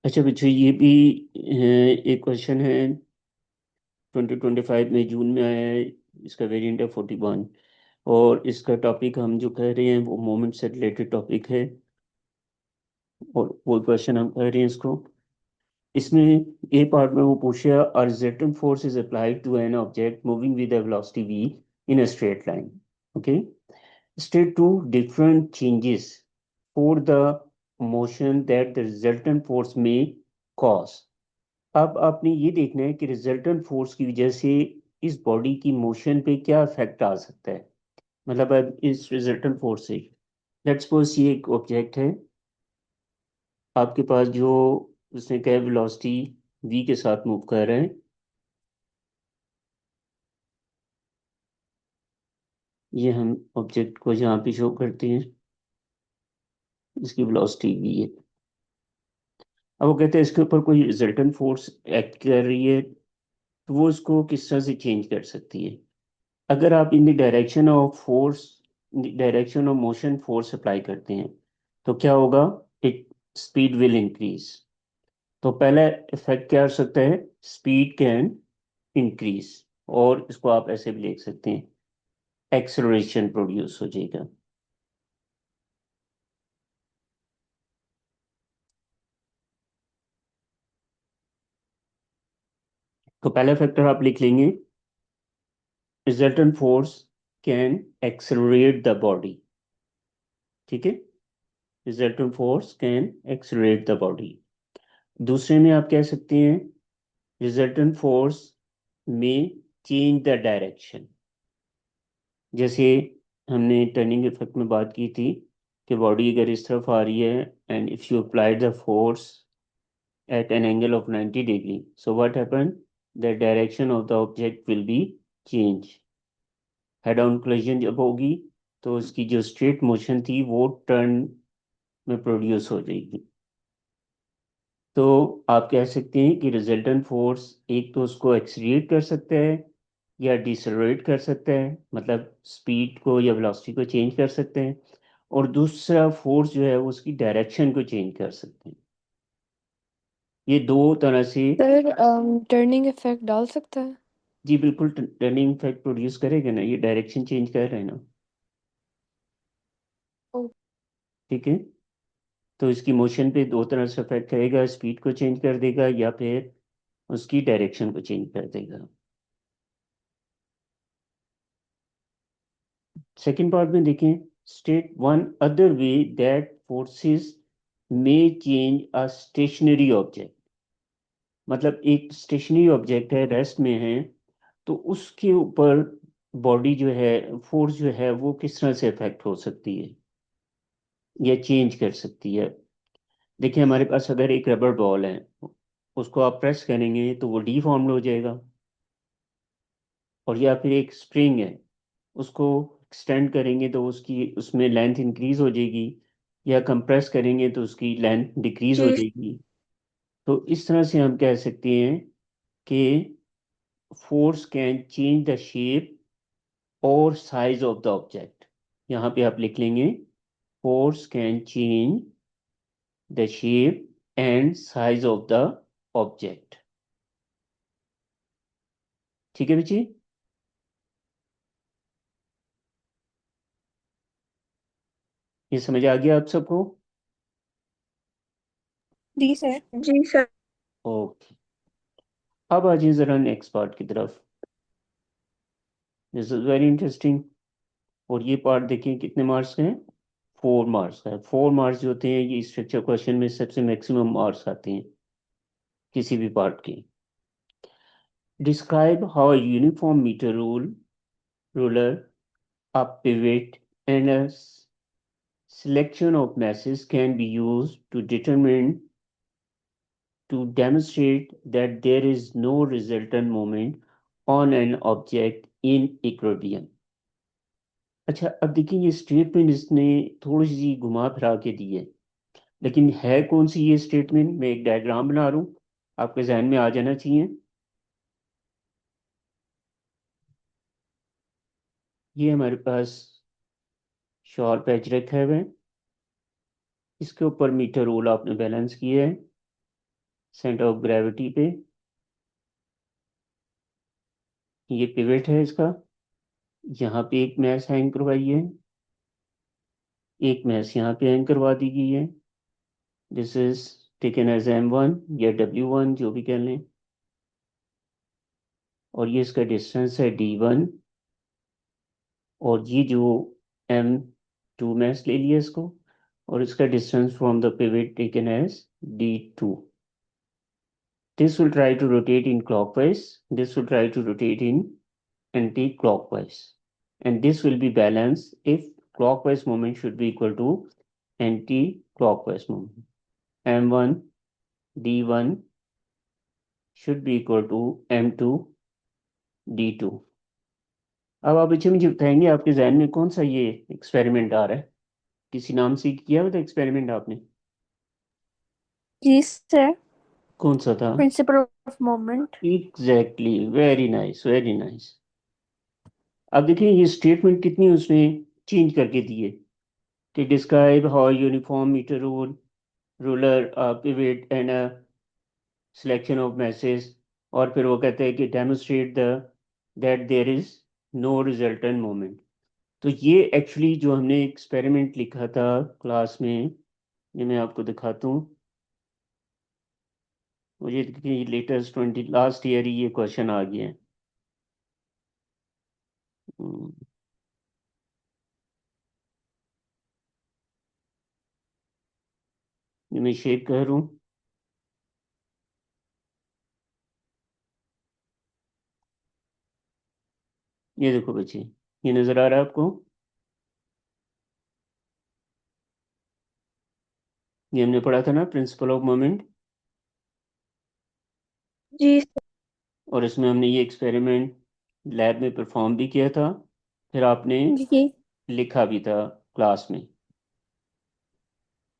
अच्छा बच्चों, ये भी एक क्वेश्चन है। 2025 में जून में आया है। इसका वेरिएंट है 41। और इसका टॉपिक हम जो कह रहे हैं वो मोमेंट से रिलेटेड टॉपिक है। और वो क्वेश्चन हम कह रहे हैं इसको। इसमें ए पार्ट में वो पूछा, a resultant force is applied to an object moving with a velocity v in a straight line. Okay, state two different changes for the motion that the resultant force may cause। अब आपने ये देखना है कि resultant force की वजह से इस बॉडी की मोशन पे क्या इफेक्ट आ सकता है। मतलब अब इस रिजल्टेंट फोर्स से लेट्स सपोज ये एक ऑब्जेक्ट है आपके पास, जो उसने क्या वेलोसिटी v के साथ मूव कर रहा है। ये हम ऑब्जेक्ट को यहाँ पे शो करते हैं, इसकी वेलोसिटी v है। अब वो कहते हैं इसके ऊपर कोई रिजल्टेंट फोर्स एक्ट कर रही है, तो वो इसको किस तरह से चेंज कर सकती है। अगर आप in the direction of force, direction of motion force apply करते हैं, तो क्या होगा, एक स्पीड विल इंक्रीज। तो पहला इफेक्ट क्या हो सकता है, स्पीड कैन इंक्रीज। और इसको आप ऐसे भी लिख सकते हैं, एक्सेलरेशन प्रोड्यूस हो जाएगा। तो पहला फैक्टर आप लिख लेंगे, resultant force can accelerate the body. ठीक है, resultant force can accelerate the body. दूसरे में आप कह सकते हैं, रिजल्टेंट फोर्स में चेंज द डायरेक्शन। जैसे हमने टर्निंग इफेक्ट में बात की थी कि बॉडी अगर इस तरफ आ रही है and if you apply the force at an angle of 90 degree, so what happen, the direction of the object will be change. Head on collision जब होगी तो उसकी जो स्ट्रेट मोशन थी वो टर्न में प्रोड्यूस हो जाएगी। तो आप कह सकते हैं कि रिजल्टेंट फोर्स एक तो उसको एक्सीलरेट कर सकता है या डिसलरेट कर सकता है, मतलब स्पीड को या वेलोसिटी को चेंज कर सकते हैं। और दूसरा फोर्स जो है वो उसकी डायरेक्शन को चेंज कर सकते हैं। ये दो तरह से। सर टर्निंग इफेक्ट डाल सकता है। जी बिल्कुल, टर्निंग इफेक्ट प्रोड्यूस करेगा ना, ये डायरेक्शन चेंज कर रहे हैं ना। ओ, ठीक है, तो इसकी मोशन पे दो तरह से इफेक्ट करेगा, स्पीड को चेंज कर देगा या फिर उसकी डायरेक्शन को चेंज कर देगा। सेकेंड पार्ट में देखें, state one other way that forces में चेंज अ स्टेशनरी ऑब्जेक्ट। मतलब एक स्टेशनरी ऑब्जेक्ट है, रेस्ट में है, तो उसके ऊपर बॉडी जो है, फोर्स जो है वो किस तरह से इफेक्ट हो सकती है या चेंज कर सकती है। देखिए हमारे पास अगर एक रबर बॉल है, उसको आप प्रेस करेंगे तो वो डीफॉर्म्ड हो जाएगा। और या फिर एक स्प्रिंग है, उसको एक्सटेंड करेंगे तो उसकी उसमें लेंथ इंक्रीज हो जाएगी, या कंप्रेस करेंगे तो उसकी लेंथ डिक्रीज हो जी जाएगी। तो इस तरह से हम कह सकते हैं कि force can change the shape और साइज ऑफ द ऑब्जेक्ट। यहाँ पे आप लिख लेंगे, force can change the shape and size of the object. ठीक है बच्चे, ये समझ आ गया आप सबको। जी सर। जी सर। ओके, अब आ जाइए जरा नेक्स्ट पार्ट की तरफ। This is very interesting. और ये पार्ट देखिए कितने मार्क्स का है, 4 मार्क्स का है। 4 मार्क्स जो होते हैं ये स्ट्रक्चर क्वेश्चन में सबसे मैक्सिमम मार्क्स आते हैं किसी भी पार्ट के। Describe how uniform metre ruler, a pivot, and a selection of masses can be used to determine, to demonstrate that there is no resultant moment on an object in equilibrium। अच्छा अब देखिए, ये statement इसने थोड़ी सी घुमा फिरा के दी है, लेकिन है कौन सी ये स्टेटमेंट, मैं एक डायग्राम बना रहा हूँ, आपके जहन में आ जाना चाहिए। ये हमारे पास शार्प एज रखा हुआ है, इसके ऊपर मीटर रूल आपने बैलेंस किया है। सेंटर ऑफ ग्रेविटी पे, ये पिवट है इसका, यहाँ पे एक मैस हैंग करवाई है, एक मैस यहाँ पे हैंग करवा दी गई है। This is taken as M1 या W1 जो भी कह लें, और ये इसका डिस्टेंस है D1, और ये जो M2 मैस ले लिया इसको, और इसका distance from the pivot taken as D2. This will try to rotate in clockwise, this will try to rotate in anti-clockwise, and this will be balanced if clockwise moment should be equal to anti-clockwise moment. M1 D1 should be equal to M2 D2. अब आप बच्चे मुझे बताएंगे आपके जहन में कौन सा ये एक्सपेरिमेंट आ रहा है, किसी नाम से किया हुआ था एक्सपेरिमेंट आपने? जी सर, कौन सा था? Principle of moment. Exactly, very nice very nice. अब देखिए ये स्टेटमेंट कितनी उसने चेंज करके दी है कि describe how uniform metre rule ruler pivot and selection of message, और फिर वो कहते हैं कि demonstrate the that there is no resultant moment. तो ये एक्चुअली जो हमने एक्सपेरिमेंट लिखा था क्लास में, ये मैं आपको दिखाता हूँ। मुझे लेटेस्ट 20 लास्ट ईयर ही ये क्वेश्चन आ गया है। हम्म, ये मैं शेयर कर रहा हूँ। ये देखो बच्चे, ये नजर आ रहा है आपको? ये हमने पढ़ा था ना, प्रिंसिपल ऑफ मोमेंट, जी और इसमें हमने ये एक्सपेरिमेंट लैब में परफॉर्म भी किया था, फिर आपने जी। लिखा भी था क्लास में।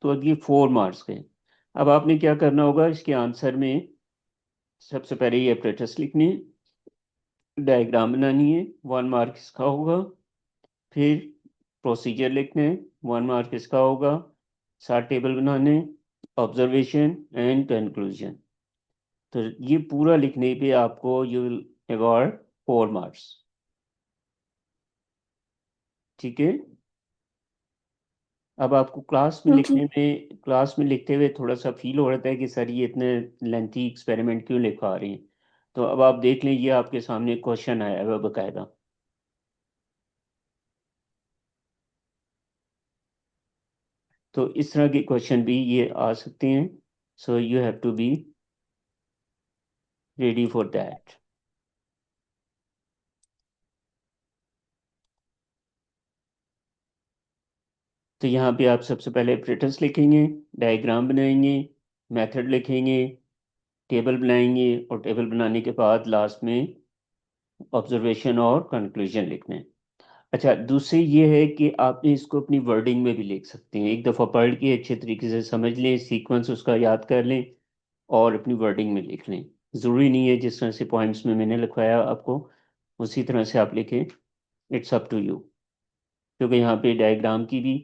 तो अब ये 4 मार्क्स के। अब आपने क्या करना होगा इसके आंसर में, सबसे पहले ये अप्रेटस लिखनी है, डायग्राम बनानी है, 1 मार्क इसका होगा। फिर प्रोसीजर लिखने हैं, 1 मार्क इसका होगा। 7 टेबल बनाने, ऑब्जर्वेशन एंड कंक्लूजन। तो ये पूरा लिखने पे आपको यू विल अवॉर्ड 4 मार्क्स। ठीक है। अब आपको जी क्लास में लिखते हुए थोड़ा सा फील हो रहा है कि सर ये इतने लेंथी एक्सपेरिमेंट क्यों लिखवा रहे हैं। तो अब आप देख लें, ये आपके सामने क्वेश्चन आया है बकायदा। तो इस तरह के क्वेश्चन भी ये आ सकते हैं, so you have to be ready for that. तो यहाँ पे आप सबसे पहले प्रेटस लिखेंगे, डायग्राम बनाएंगे, मेथड लिखेंगे, टेबल बनाएंगे, और टेबल बनाने के बाद लास्ट में ऑब्जर्वेशन और कंक्लूजन लिखना है। अच्छा, दूसरी ये है कि आपने इसको अपनी वर्डिंग में भी लिख सकते हैं। एक दफ़ा पढ़ के अच्छे तरीके से समझ लें, सीक्वेंस उसका याद कर लें, और अपनी वर्डिंग में लिख लें। ज़रूरी नहीं है जिस तरह से पॉइंट्स में मैंने लिखवाया आपको उसी तरह से आप लिखें, इट्स अप टू यू। क्योंकि यहाँ पे डायग्राम की भी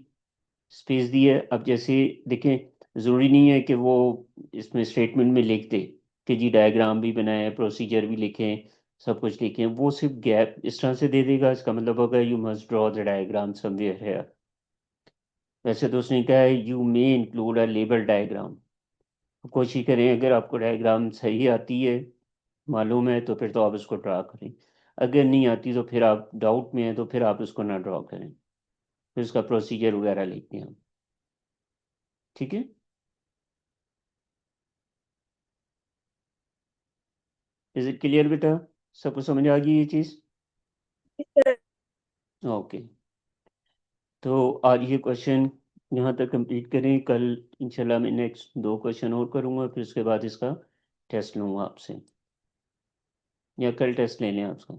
स्पेस दी है। अब जैसे देखें, ज़रूरी नहीं है कि वो इसमें स्टेटमेंट में लिख दे कि जी डायग्राम भी बनाए, प्रोसीजर भी लिखें, सब कुछ लिखें। वो सिर्फ गैप इस तरह से दे देगा, इसका मतलब होगा you must draw the diagram somewhere है। वैसे तो उसने कहा है you may include a label diagram. कोशिश करें, अगर आपको डायग्राम सही आती है, मालूम है, तो फिर तो आप उसको ड्रा करें। अगर नहीं आती तो फिर आप डाउट में हैं, तो फिर आप उसको ना ड्रॉ करें, फिर उसका प्रोसीजर वगैरह लिखते हैं हम। ठीक है। इज इट क्लियर बेटा? सबको समझ आ गई ये चीज़? सर। ओके। तो आज ये क्वेश्चन यहाँ तक कंप्लीट करें। कल इंशाल्लाह मैं नेक्स्ट 2 क्वेश्चन और करूँगा, फिर उसके बाद इसका टेस्ट लूँगा आपसे, या कल टेस्ट ले लें आपका।